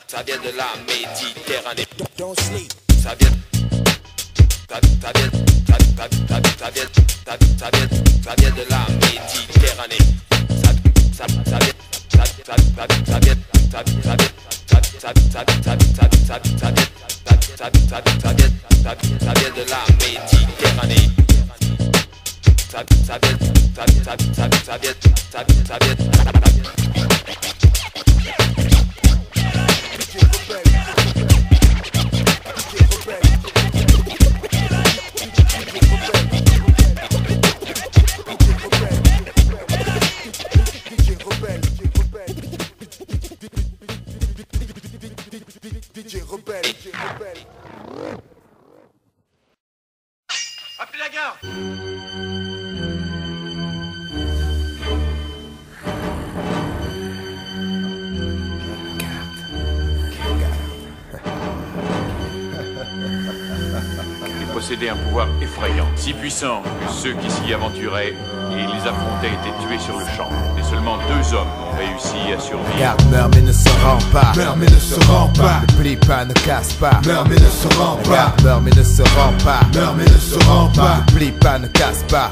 Ça vient de la Méditerranée. Don't sleep. Ça vient de la Méditerranée. Ça vient de la Méditerranée. Appelez la gare. Il possédait un pouvoir effrayant, si puissant que ceux qui s'y aventuraient et les affrontaient étaient tués sur le champ. Et seulement 2 hommes ont réussi à survivre. Garde meurt mais ne se rend pas. Meurt mais ne se rend pas. Ne plie pas, ne casse pas. Meurt mais ne se rend pas. Garde meurt mais ne se rend pas. Meurt mais ne se rend pas. Ne plie pas, ne casse pas.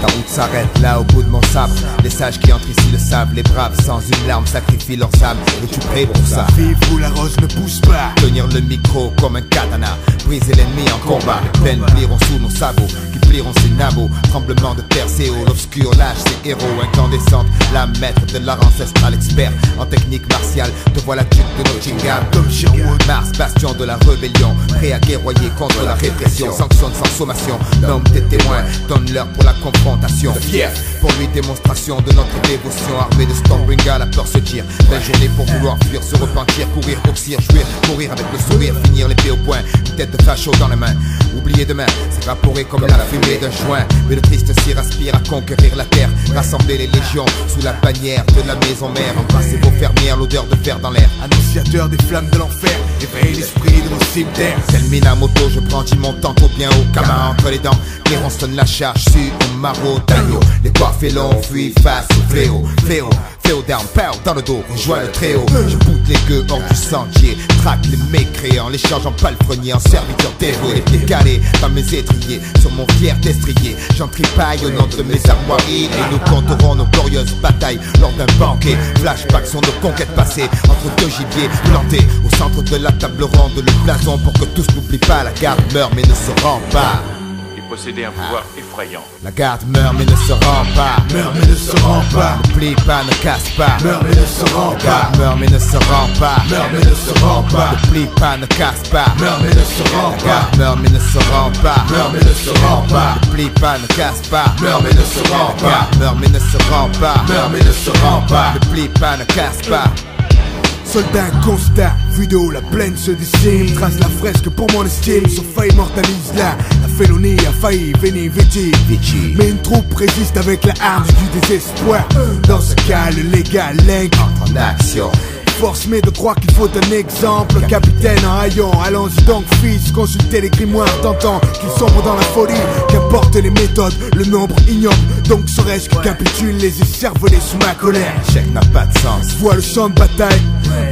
Ta route s'arrête là au bout de mon sabre. Les sages qui entrent ici le savent. Les braves sans une larme sacrifient leurs âmes. Es-tu prêt pour ça? Vive où la rose ne pousse pas. Tenir le micro comme un katana. Briser l'ennemi en combat. Les plaines plieront sous nos sabots. Qui plieront ses nabots. Tremblement de Perséo. L'obscur lâche ses héros. Incandescente, la maître de l'art ancestral. Expert en technique martiale. Te voilà duc de Nottingham. Comme Sherwood. Mars, bastion de la rébellion. Prêt à guerroyer contre la répression. Sanctionne sans sommation. Nomme tes témoins. Donne-leur pour la confrontation. Fier. Pour lui, démonstration de notre dévotion. Armée de Stormbringer, la peur se tire. Belle journée pour vouloir fuir, se repentir, courir, oxyre, jouir, courir avec le sourire, finir l'épée au poing. Une tête de facho dans la main. Oublier demain, s'évaporer comme la fumée d'un joint. Mais le triste s'y aspire à conquérir la terre. Rassembler les légions sous la bannière de la maison mère. Embrasser vos fermières, l'odeur de fer dans l'air. Annonciateur des flammes de l'enfer. Éveille l'esprit de nos cimetières. Tel Minamoto, je brandis mon tantôt bien haut. Kama entre les dents, Cléron sonne la charge sur au maraud d'agneau. Les coiffes longs fuient face au fléau. Fléau, fléau down, pow, dans le dos, rejoins le tréau. Je boute les gueux hors du sentier. Traque les mécréants, les change en palefrenier, en serviteur dévoué. Les pieds calés dans mes étriers, sur mon fier destrier. J'en tripaille au nom de mes armoiries. Et nous compterons nos glorieuses batailles lors d'un banquet. Flashback sont nos conquêtes passées entre 2 gibiers plantés. Au centre de la table ronde, le blason pour que tous n'oublient pas. La garde meurt mais ne se rend pas. Il possédait un pouvoir effrayant. La garde meurt mais ne se rend pas. Meurt mais ne se rend pas. Ne plie pas, ne casse pas. Meurt mais ne se rend La pas. garde meurt mais ne se rend pas. Meurt mais ne se rend pas. Ne plie pas, ne casse pas. Meurt mais ne se rend La pas. garde meurt mais ne se rend pas. Meurt mais ne se rend pas. Ne plie pas, ne casse pas. Meurt mais ne se rend La pas. garde meurt mais ne se rend pas. Meurt mais ne se rend pas. Ne plie pas, ne casse pas. Soldat constat, vidéo, la plaine se dessine. Trace la fresque pour mon estime. Son feu immortalise la félonie a failli venir viti. Mais une troupe résiste avec la arme du désespoir. Dans ce cas, le légal link En action. force mais de croire qu'il faut un exemple. Capitaine en haillons, allons-y donc fils. Consultez les grimoires d'antan qu'ils sombrent dans la folie. Qu'importe les méthodes, le nombre ignoble. Donc serait-ce que capitule les écervelés sous ma colère. L'échec n'a pas de sens. Vois le champ de bataille,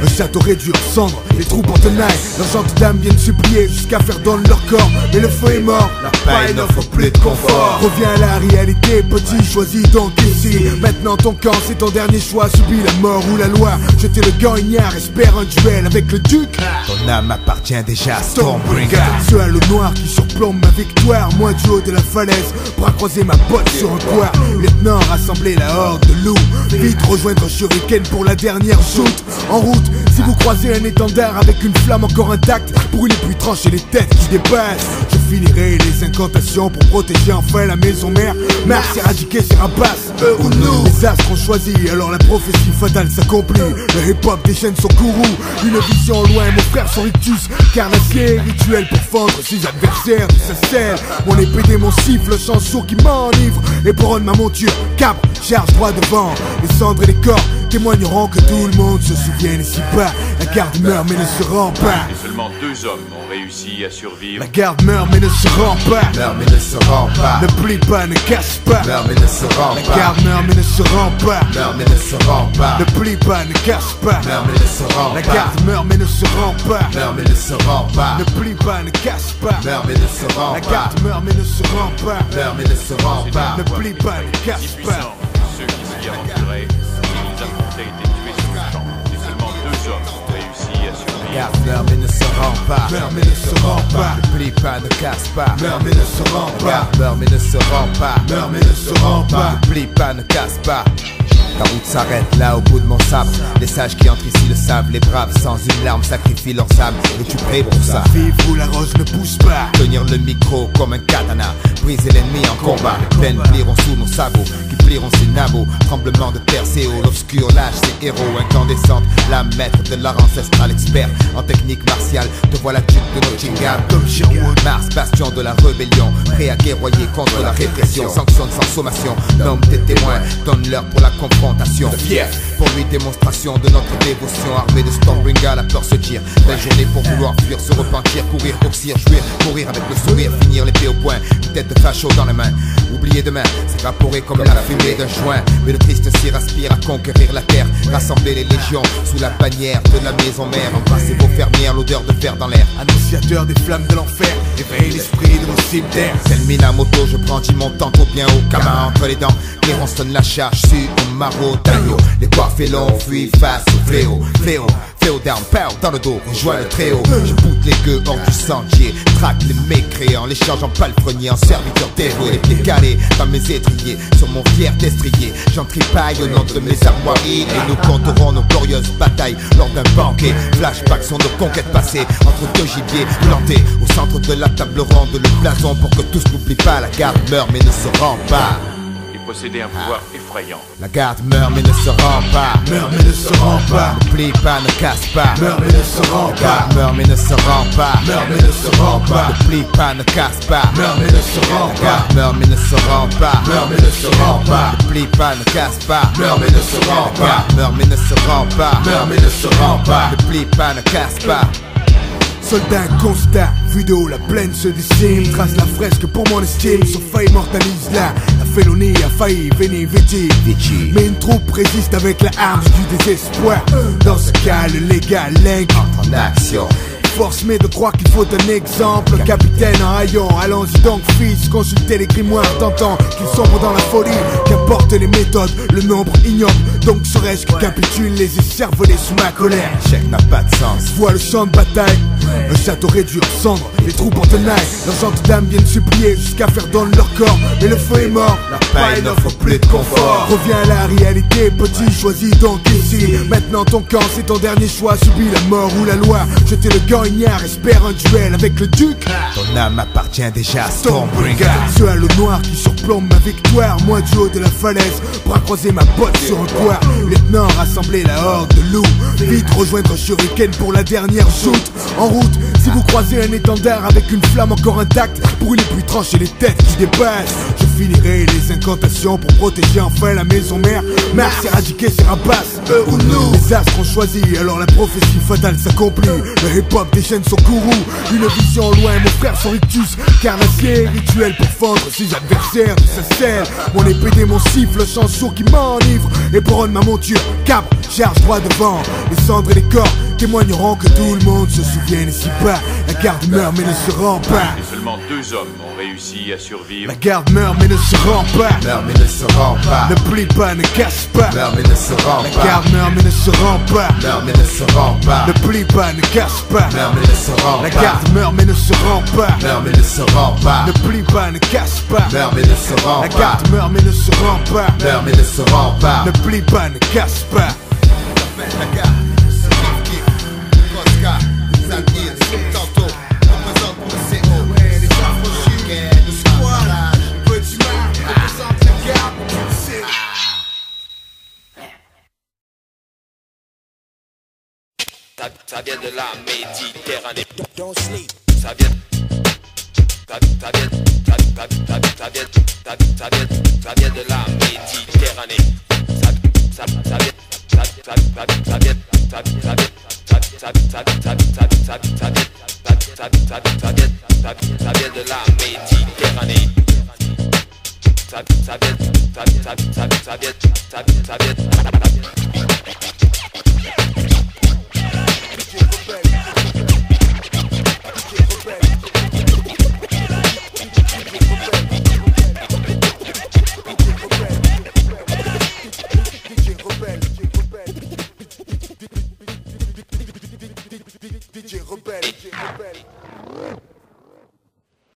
le château réduit en cendres, les troupes en tenaille. Leurs gentes dames viennent supplier jusqu'à faire don de leur corps. Mais le feu est mort, La paille n'offre plus de confort. reviens à la réalité, petit, choisis donc ici. Maintenant ton camp, c'est ton dernier choix. Subis la mort ou la loi, jeter le gant ignare. Espère un duel avec le duc. Ton âme appartient déjà à Stormbringer. Ce halo noir qui surplombe ma victoire. Moi du haut de la falaise, bras croisés ma botte sur un poire. Lieutenant, rassembler la horde de loups. Vite rejoindre Shuriken pour la dernière shoot. En route, si vous croisez un étendard avec une flamme encore intacte, brûlez puis tranchez les têtes qui dépassent. Je finirai les incantations pour protéger enfin la maison mère. Mars éradiquer ses rapaces, eux ou nous. Les astres ont choisi, alors la prophétie fatale s'accomplit. Le hip-hop déchaîne son courroux. Une vision loin, mon frère son rictus. Carnassier, rituel pour fendre ses adversaires de sa selle. Mon épée mon siffle, chant sourd qui m'enivre. Éperonne ma monture, cabre, charge droit devant. Les cendres et les corps témoigneront que tout le monde se souvienne ici bas. La garde meurt mais ne se rend pas. Et seulement 2 2 hommes ont réussi à survivre. La garde meurt mais ne se rend pas. Meurt mais ne se rend pas. Ne plie pas, ne casse pas. Meurt mais ne se rend La pas. garde meurt mais ne se rend pas. Meurt mais ne se rend pas. Ne plie pas, ne casse pas. Meurt mais ne se rend La pas. garde meurt mais ne se rend pas. Meurt mais ne se rend pas. Ne plie pas, ne casse pas. Meurt mais ne se rend La pas. garde meurt mais ne se rend pas. Meurt mais ne se rend pas. Ne plie pas, ne Si casse pas. puissants que ceux qui s'y aventuraient, et les affrontaient étaient tués sur le champ. Et seulement 2 hommes ont réussi à survivre. Garde meurt mais ne se rend pas. Meurt mais ne se rend pas. Ne plie pas, ne casse pas. Meurt mais ne se rend pas. Garde meurt mais ne se rend pas. Meurt mais ne se rend pas. Ne plie pas, ne casse pas. Ta route s'arrête là au bout de mon sabre. Les sages qui entrent ici le savent. Les braves sans une larme sacrifient leurs âmes. Es-tu prêt pour ça? Vive où la rose ne pousse pas. Tenir le micro comme un katana. Briser l'ennemi en combat. Les plaines plieront sous nos sabots. Qui plieront ses nabots. Tremblement de Perséo. L'obscur lâche ses héros incandescentes. La maître de l'art ancestral expert en technique martiale. Te voilà duc de Nottingham. Comme Sherwood. Mars, bastion de la rébellion. Prêt à guerroyer contre la répression. Sanctionne sans sommation. Nomme tes témoins. Donne-leur pour la confrontation. Fier pour lui, démonstration de notre dévotion. Armée de Stormbringer, la peur se tire. Belle journée pour vouloir fuir, se repentir, courir, oxyre, jouir, courir avec le sourire, finir l'épée au poing, une tête de facho dans les mains. Oublier demain, s'évaporer comme la fumée d'un joint. Mais le triste s'y aspire à conquérir la terre. Rassembler les légions sous la bannière de la maison mère. Embrasser vos fermières, l'odeur de fer dans l'air. Annonciateur des flammes de l'enfer. Éveille l'esprit de nos cimetières. Tel Minamoto, je brandis mon tanto bien haut. Kama entre les dents, Cléronce la charge sur au maro d'agneau. Les coiffés longs fuient face au fléau. Fléau down, pow dans le dos, rejoins le tréau. Je boute les gueux hors du sentier. Traque les mécréants, les change en palefrenier, en serviteur dévoué. Les pieds calés dans mes étriers, sur mon fier destrier. J'en tripaille au nom de mes armoiries. Et nous compterons nos glorieuses batailles lors d'un banquet. Flashbacks sont nos conquêtes passées entre 2 gibiers plantés. Au centre de la table ronde, le blason pour que tous n'oublient pas. La garde meurt mais ne se rend pas. Posséder un pouvoir effrayant. La garde meurt mais ne se rend pas. Meurt mais ne se rend pas. Ne plie pas, ne casse pas. Meurt mais ne se rend La pas. garde meurt mais ne se rend pas. Meurt mais ne se rend pas. Ne plie pas, ne casse pas. Meurt mais ne se rend La pas. garde meurt mais ne se rend pas. Meurt mais ne se rend pas. Ne plie pas, ne casse pas. Meurt mais ne se rend La pas. garde meurt mais ne se rend pas. Meurt mais ne se rend pas. Ne plie pas, ne casse pas. Soldat constat, vue de haut, la plaine se dessine. Trace la fresque pour mon estime, sauf fa immortalise là. La félonie a failli, veni vidi. Mais une troupe résiste avec la arme du désespoir. Dans ce cas, le légal lingue En action. force mais de croire qu'il faut un exemple. Capitaine en haillons, allons-y donc fils. Consultez les grimoires, tentant qu'ils sombrent dans la folie. Qu'importe les méthodes, le nombre ignoble. Donc serait-ce que capitule les écervelés sous ma colère. L'échec n'a pas de sens. Vois le champ de bataille, un château réduit en cendres, les troupes en tenaille. Leurs gentes dames viennent supplier jusqu'à faire don de leur corps. Mais le feu est mort, La paille n'offre plus de confort. reviens à la réalité, petit, choisis donc ici. Maintenant ton camp, c'est ton dernier choix. Subis la mort ou la loi, jetez le gant ignare, espère un duel avec le duc. Ton âme appartient déjà à Stormbringer. Ce halo noir qui surplombe ma victoire. Moi du haut de la falaise, bras croisés, ma botte sur un poids. Lieutenant, rassembler la horde de loups. Vite rejoindre Shuriken pour la dernière shoot. En route, si vous croisez un étendard avec une flamme encore intacte, brûlez puis tranchez les têtes qui dépassent. Je finirai les incantations pour protéger enfin la maison mère. Mars éradiquer ses rapaces, eux ou nous. Les astres ont choisi, alors la prophétie fatale s'accomplit. Le hip-hop déchaîne son courroux. Une vision au loin, mon frère son rictus carnassier, rituel pour fendre ses adversaires de sa selle. Mon épée démon siffle, chant sourd qui m'enivre. Éperonne ma monture, cabre, charge droit devant. Les cendres et les corps témoigneront que tout le monde se souvienne ici bas. La garde meurt mais ne se rend pas. Et seulement 2 hommes ont réussi à survivre. La garde meurt mais ne se rend pas. Meurt mais ne se rend pas. Ne plie pas, ne casse pas. Meurt mais ne se rend La pas. garde meurt mais ne se rend pas. Meurt mais ne se rend pas. Ne plie pas, ne casse pas. Meurt mais ne se rend La pas. garde meurt mais ne se rend pas. Meurt mais ne se rend pas. Ne plie pas, ne casse pas. Meurt mais ne se rend La pas. garde meurt mais ne se rend pas. Meurt mais ne se rend pas. Ne plie pas, ne casse pas. La garde, ce kiff, Cosca, Zalgir, Tanto, représente pour le CO. Les affranchis, le squad, petit mal, représente la garde, tu le sais. Ça vient de la Méditerranée. Don't sleep. Ça vient. Ça vient de la Méditerranée. Ça vient ça vient de la Méditerranée. Ça vient. DJ Rebelle.